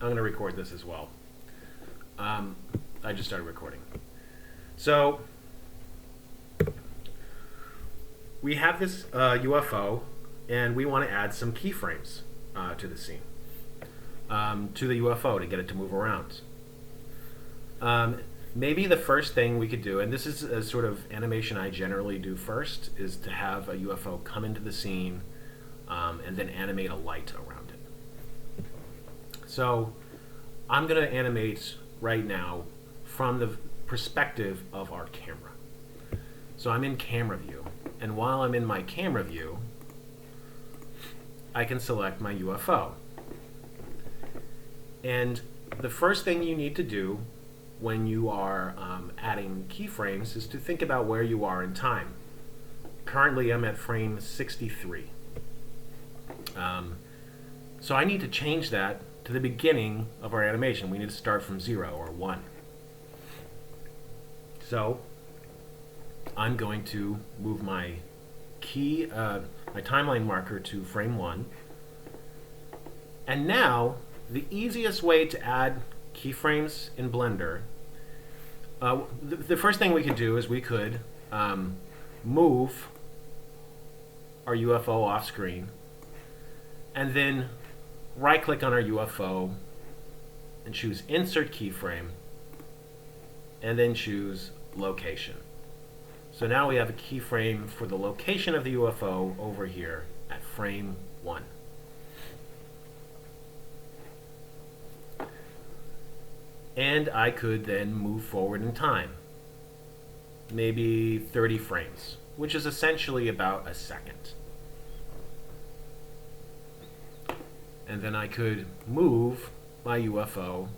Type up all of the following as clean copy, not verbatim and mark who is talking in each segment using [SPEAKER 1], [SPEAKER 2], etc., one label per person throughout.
[SPEAKER 1] I'm going to record this as well. I just started recording. So we have this UFO, and we want to add some keyframes to the scene, to the UFO to get it to move around. Maybe the first thing we could do, and this is a sort of animation I generally do first, is to have a UFO come into the scene and then animate a light around it. So I'm going to animate right now from the perspective of our camera. So I'm in camera view, and while I'm in my camera view, I can select my UFO. And the first thing you need to do when you are adding keyframes is to think about where you are in time. Currently I'm at frame 63. So I need to change that to the beginning of our animation. We need to start from 0 or 1. So I'm going to move my my timeline marker to frame 1. And now the easiest way to add keyframes in Blender, the first thing we could do is we could move our UFO off screen and then right click on our UFO and choose Insert Keyframe and then choose Location. So now we have a keyframe for the location of the UFO over here at frame 1. And I could then move forward in time, maybe 30 frames, which is essentially about a second. And then I could move my UFO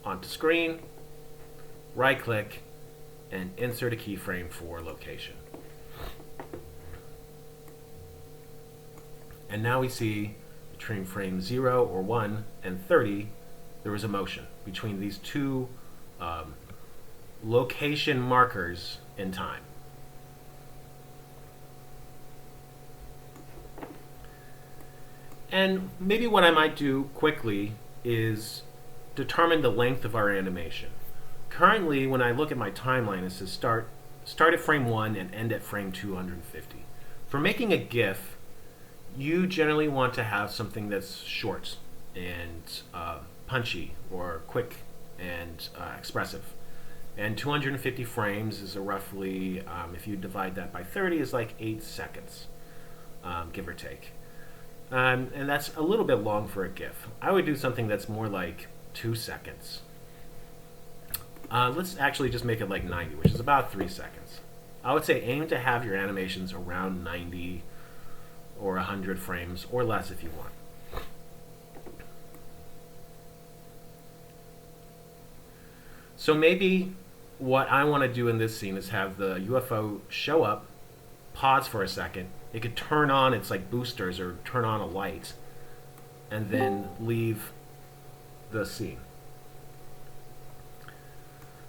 [SPEAKER 1] onto screen, right click, and insert a keyframe for location. And now we see between frame 0 or 1 and 30, there was a motion between these two location markers in time. And maybe what I might do quickly is determine the length of our animation. Currently, when I look at my timeline, it says start at frame 1 and end at frame 250. For making a GIF, you generally want to have something that's short and punchy or quick and expressive. And 250 frames is a roughly, if you divide that by 30, is like 8 seconds, give or take. And that's a little bit long for a GIF. I would do something that's more like 2 seconds. Let's actually just make it like 90, which is about 3 seconds. I would say aim to have your animations around 90 or 100 frames or less if you want. So maybe what I want to do in this scene is have the UFO show up, pause for a second. It could turn on its like boosters or turn on a light, and then leave the scene.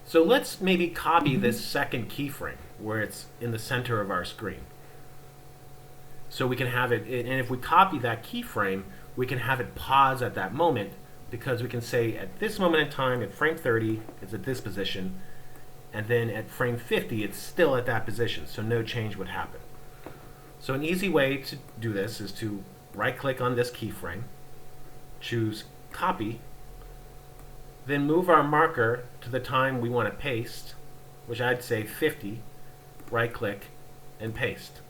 [SPEAKER 1] So let's maybe copy this second keyframe where it's in the center of our screen. So we can have it, and if we copy that keyframe, we can have it pause at that moment, because we can say at this moment in time, at frame 30, it's at this position, and then at frame 50, it's still at that position, so no change would happen. So an easy way to do this is to right-click on this keyframe, choose Copy, then move our marker to the time we want to paste, which I'd say 50, right-click, and paste.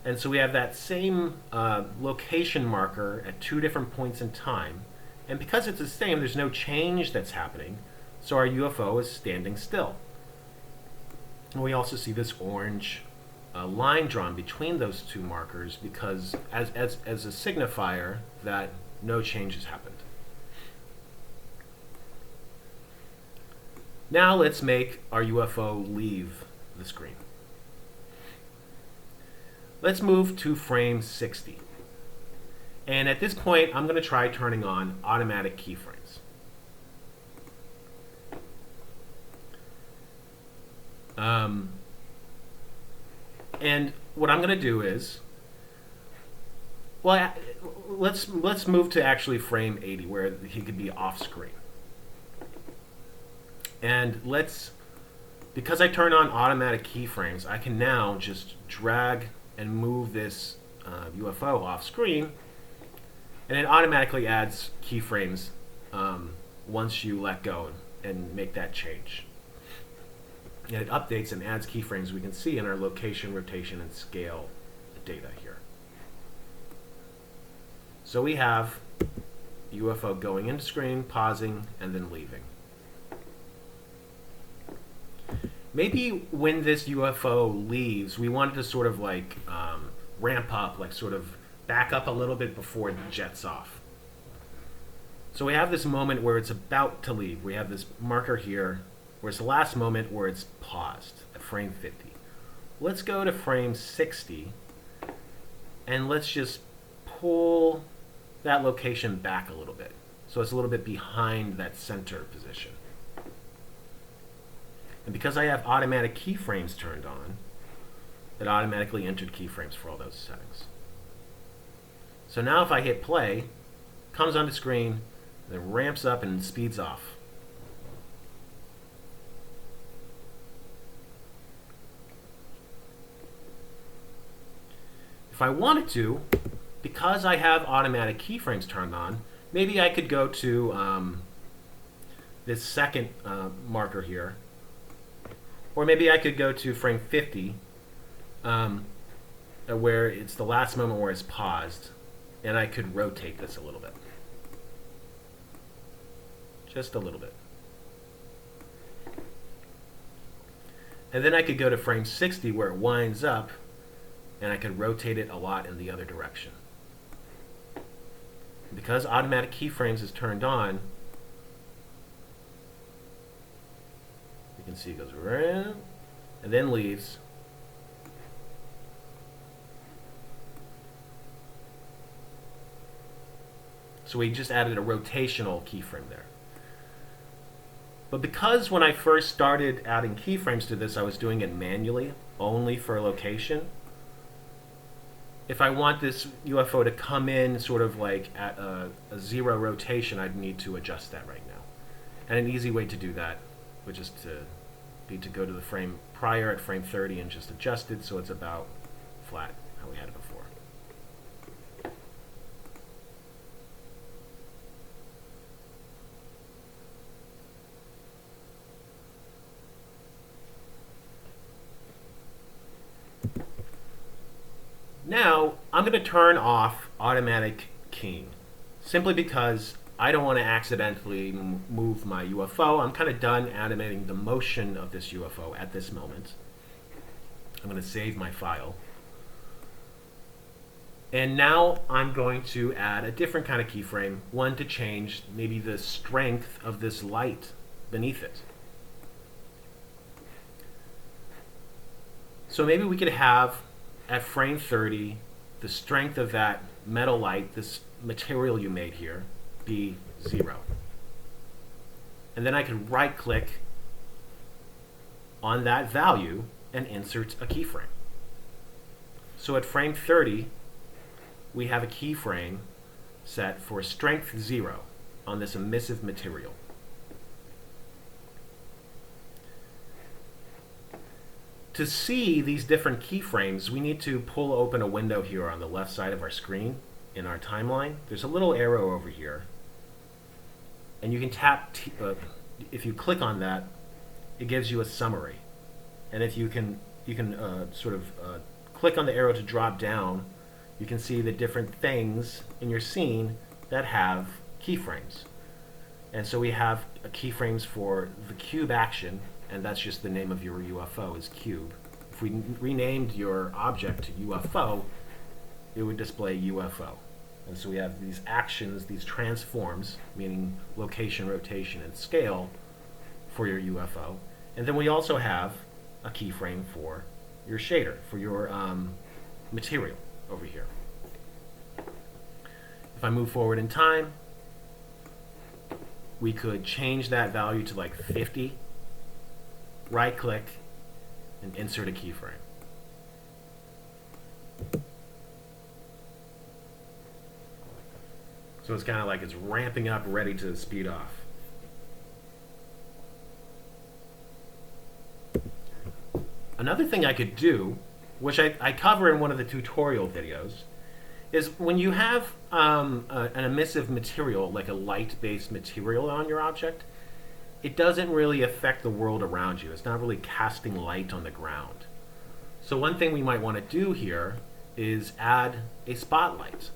[SPEAKER 1] And so we have that same location marker at 2 different points in time. And because it's the same, there's no change that's happening, so our UFO is standing still. And we also see this orange line drawn between those 2 markers because as a signifier that no change has happened. Now let's make our UFO leave the screen. Let's move to frame 60. And at this point, I'm going to try turning on automatic keyframes. And what I'm going to do is Well, let's move to actually frame 80, where he could be off screen. And because I turned on automatic keyframes, I can now just drag and move this UFO off screen, and it automatically adds keyframes once you let go and make that change. And it updates and adds keyframes we can see in our location, rotation, and scale data here. So we have UFO going into screen, pausing, and then leaving. Maybe when this UFO leaves, we wanted to sort of like ramp up, like sort of back up a little bit before it jets off. So we have this moment where it's about to leave. We have this marker here where it's the last moment where it's paused at frame 50. Let's go to frame 60 and let's just pull that location back a little bit. So it's a little bit behind that center position. And because I have automatic keyframes turned on, it automatically entered keyframes for all those settings. So now if I hit play, comes onto screen, then ramps up and speeds off. If I wanted to, because I have automatic keyframes turned on, maybe I could go to this second marker here, or maybe I could go to frame 50, where it's the last moment where it's paused, and I could rotate this a little bit. Just a little bit. And then I could go to frame 60 where it winds up, and I could rotate it a lot in the other direction. Because automatic keyframes is turned on, you can see it goes around and then leaves. So we just added a rotational keyframe there. But because when I first started adding keyframes to this, I was doing it manually, only for location, if I want this UFO to come in sort of like at a 0 rotation, I'd need to adjust that right now. And an easy way to do that would just be to go to the frame prior at frame 30 and just adjust it so it's about flat, how we had it before. Now, I'm going to turn off automatic keying, simply because I don't want to accidentally move my UFO. I'm kind of done animating the motion of this UFO at this moment. I'm going to save my file. And now I'm going to add a different kind of keyframe, one to change maybe the strength of this light beneath it. So maybe we could have at frame 30, the strength of that metal light, this material you made here, be 0. And then I can right-click on that value and insert a keyframe. So at frame 30, we have a keyframe set for strength 0 on this emissive material. To see these different keyframes, we need to pull open a window here on the left side of our screen in our timeline. There's a little arrow over here, and you can tap, if you click on that, it gives you a summary. And if you can sort of click on the arrow to drop down, you can see the different things in your scene that have keyframes. And so we have keyframes for the cube action, and that's just the name of your UFO is cube. If we renamed your object to UFO, it would display UFO. And so we have these actions, these transforms, meaning location, rotation, and scale for your UFO. And then we also have a keyframe for your shader, for your material over here. If I move forward in time, we could change that value to like 50, right-click, and insert a keyframe. So it's kind of like it's ramping up, ready to speed off. Another thing I could do, which I cover in one of the tutorial videos, is when you have an emissive material, like a light-based material on your object, it doesn't really affect the world around you. It's not really casting light on the ground. So one thing we might want to do here is add a spotlight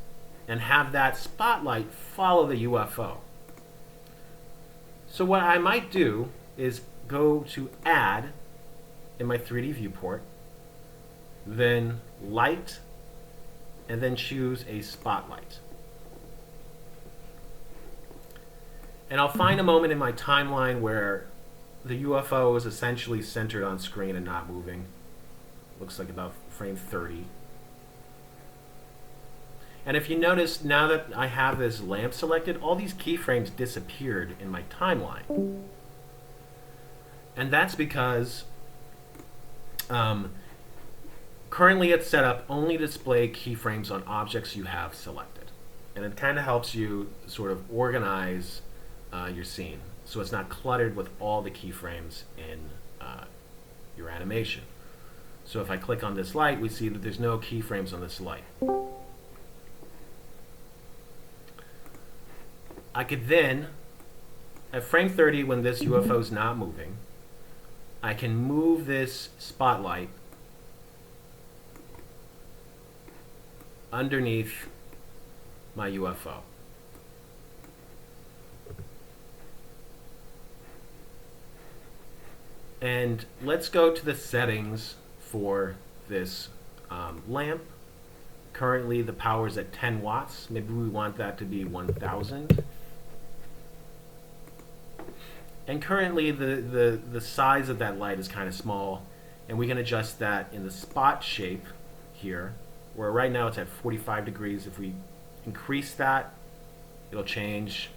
[SPEAKER 1] and have that spotlight follow the UFO. So what I might do is go to Add in my 3D viewport, then Light, and then choose a spotlight. And I'll find a moment in my timeline where the UFO is essentially centered on screen and not moving. Looks like about frame 30. And if you notice, now that I have this lamp selected, all these keyframes disappeared in my timeline. And that's because currently it's set up only to display keyframes on objects you have selected. And it kind of helps you sort of organize your scene, so it's not cluttered with all the keyframes in your animation. So if I click on this light, we see that there's no keyframes on this light. I could then, at frame 30, when this UFO is not moving, I can move this spotlight underneath my UFO. And let's go to the settings for this lamp. Currently the power is at 10 watts. Maybe we want that to be 1000. And currently the size of that light is kind of small, and we can adjust that in the spot shape here, where right now it's at 45 degrees. If we increase that, it'll change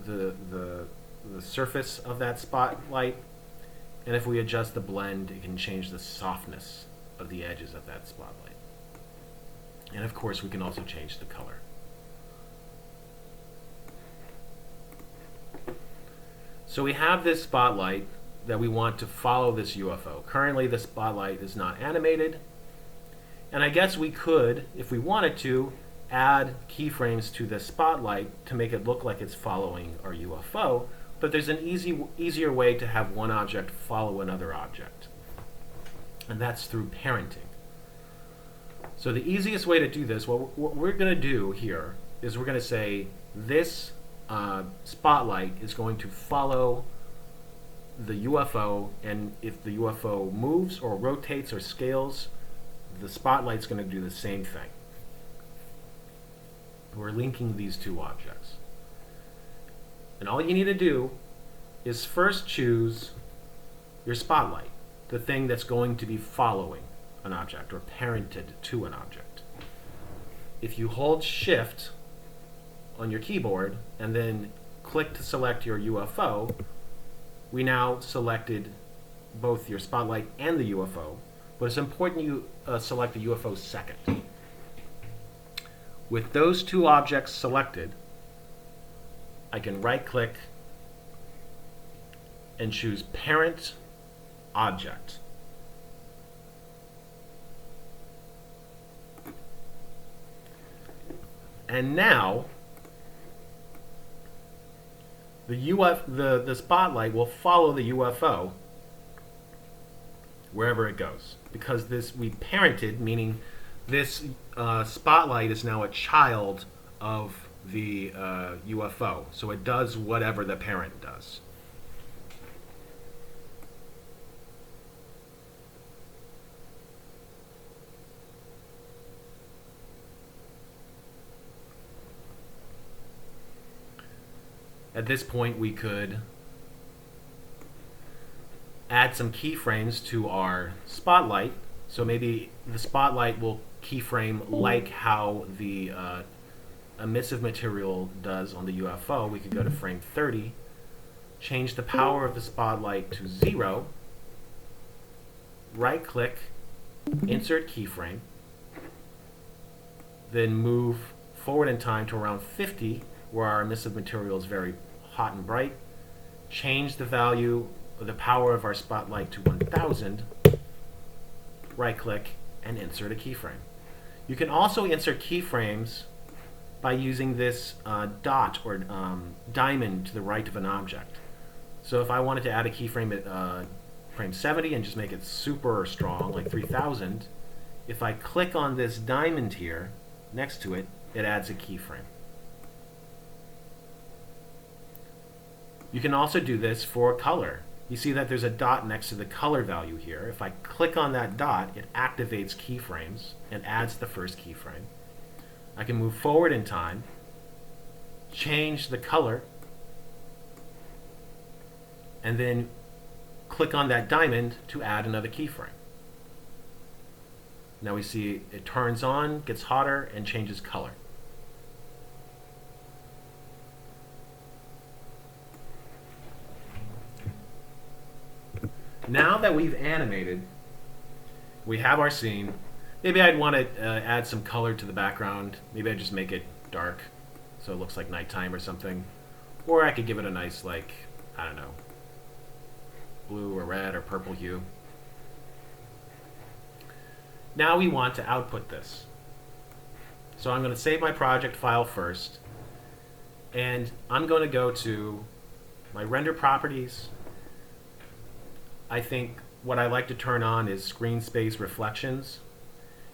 [SPEAKER 1] the surface of that spotlight. And if we adjust the blend, it can change the softness of the edges of that spotlight. And of course, we can also change the color. So we have this spotlight that we want to follow this UFO. Currently, the spotlight is not animated. And I guess we could, if we wanted to, add keyframes to the spotlight to make it look like it's following our UFO. But there's an easier way to have one object follow another object. And that's through parenting. So the easiest way to do this, what we're going to do here is we're going to say this spotlight is going to follow the UFO, and if the UFO moves or rotates or scales, the spotlight's going to do the same thing. We're linking these two objects. And all you need to do is first choose your spotlight, the thing that's going to be following an object or parented to an object. If you hold Shift on your keyboard and then click to select your UFO, we now selected both your spotlight and the UFO, but it's important you select the UFO second. With those two objects selected, I can right-click and choose Parent Object. And now, the spotlight will follow the UFO wherever it goes, because we parented, meaning this spotlight is now a child of the UFO, so it does whatever the parent does. At this point, we could add some keyframes to our spotlight. So maybe the spotlight will keyframe like how the emissive material does on the UFO. We could go to frame 30, change the power of the spotlight to 0, right-click, insert keyframe, then move forward in time to around 50, where our emissive material is very hot and bright. Change the value of the power of our spotlight to 1000. Right click and insert a keyframe. You can also insert keyframes by using this dot or diamond to the right of an object. So if I wanted to add a keyframe at frame 70 and just make it super strong, like 3000, if I click on this diamond here next to it, it adds a keyframe. You can also do this for color. You see that there's a dot next to the color value here. If I click on that dot, it activates keyframes and adds the first keyframe. I can move forward in time, change the color, and then click on that diamond to add another keyframe. Now we see it turns on, gets hotter, and changes color. Now that we've animated, we have our scene. Maybe I'd want to add some color to the background. Maybe I'd just make it dark so it looks like nighttime or something. Or I could give it a nice, like, I don't know, blue or red or purple hue. Now we want to output this. So I'm going to save my project file first, and I'm going to go to my render properties. I think what I like to turn on is screen space reflections.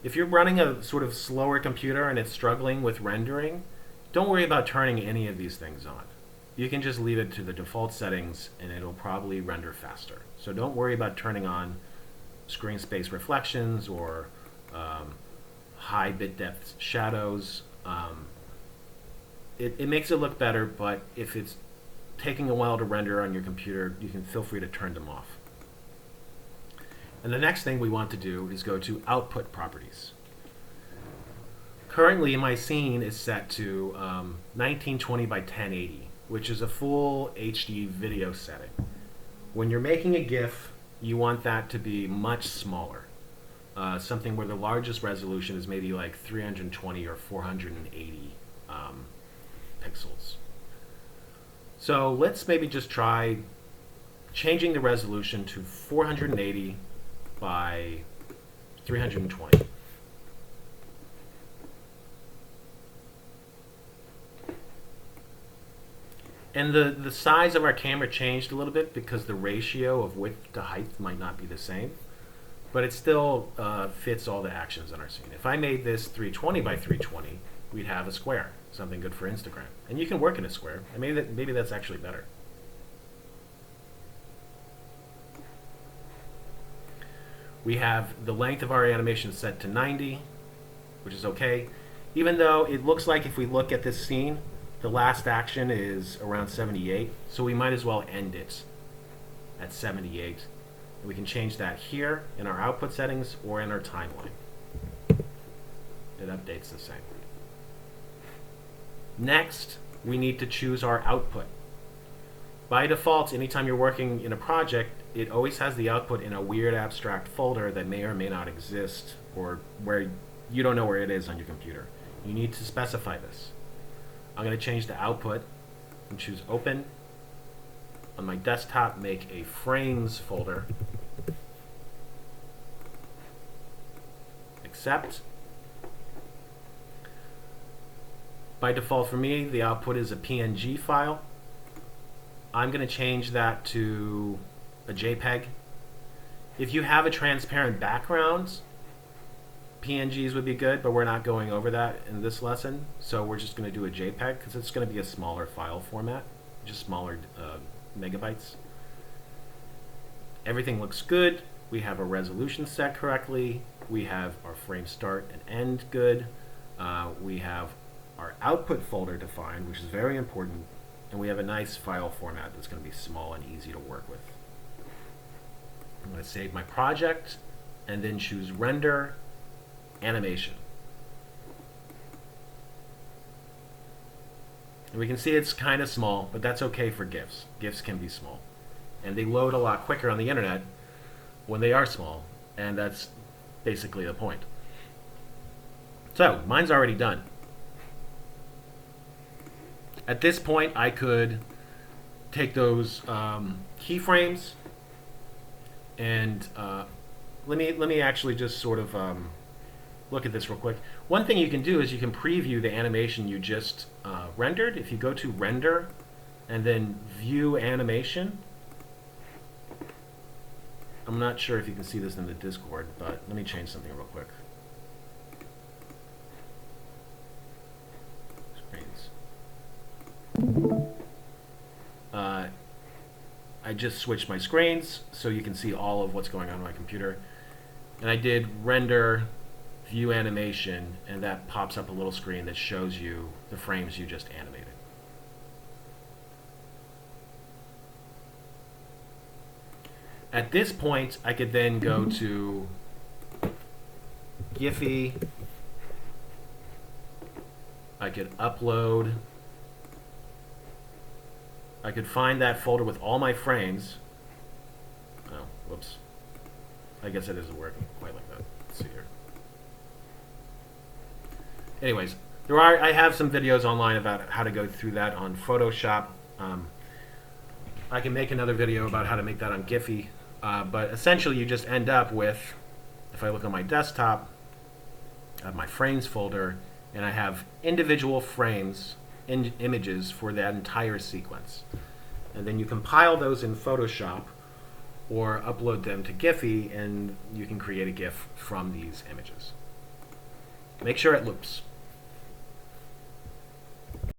[SPEAKER 1] If you're running a sort of slower computer and it's struggling with rendering, don't worry about turning any of these things on. You can just leave it to the default settings and it'll probably render faster. So don't worry about turning on screen space reflections or high bit depth shadows. It makes it look better, but if it's taking a while to render on your computer, you can feel free to turn them off. And the next thing we want to do is go to output properties. Currently my scene is set to 1920 by 1080, which is a full HD video setting. When you're making a GIF, you want that to be much smaller. Something where the largest resolution is maybe like 320 or 480 pixels. So let's maybe just try changing the resolution to 480 by 320. And the size of our camera changed a little bit because the ratio of width to height might not be the same, but it still fits all the actions on our scene. If I made this 320 by 320, we'd have a square, something good for Instagram. And you can work in a square, and maybe that's actually better. We have the length of our animation set to 90, which is okay, even though it looks like if we look at this scene, the last action is around 78, so we might as well end it at 78. And we can change that here in our output settings or in our timeline. It updates the same. Next, we need to choose our output. By default, anytime you're working in a project, it always has the output in a weird abstract folder that may or may not exist, or where you don't know where it is on your computer. You need to specify this. I'm going to change the output and choose open. On my desktop, make a frames folder. Accept. By default for me, the output is a PNG file. I'm going to change that to a JPEG. If you have a transparent background, PNGs would be good, but we're not going over that in this lesson, so we're just going to do a JPEG because it's going to be a smaller file format, just smaller megabytes. Everything looks good. We have our resolution set correctly. We have our frame start and end good. We have our output folder defined, which is very important, and we have a nice file format that's going to be small and easy to work with. I'm going to save my project and then choose render animation. And we can see it's kind of small, but that's okay for GIFs. GIFs can be small. And they load a lot quicker on the internet when they are small, and that's basically the point. So, mine's already done. At this point, I could take those keyframes and let me actually just sort of look at this real quick. One thing you can do is you can preview the animation you just rendered. If you go to Render and then View Animation, I'm not sure if you can see this in the Discord, but let me change something real quick. Screens. I just switched my screens so you can see all of what's going on my computer. And I did Render, View Animation, and that pops up a little screen that shows you the frames you just animated. At this point, I could then go to Giphy. I could upload. I could find that folder with all my frames. Oh, whoops. I guess it isn't working quite like that. Let's see here. Anyways, I have some videos online about how to go through that on Photoshop. I can make another video about how to make that on Giphy. But essentially you just end up with, if I look on my desktop, I have my frames folder, and I have individual frames, images for that entire sequence. And then you compile those in Photoshop or upload them to Giphy, and you can create a GIF from these images. Make sure it loops.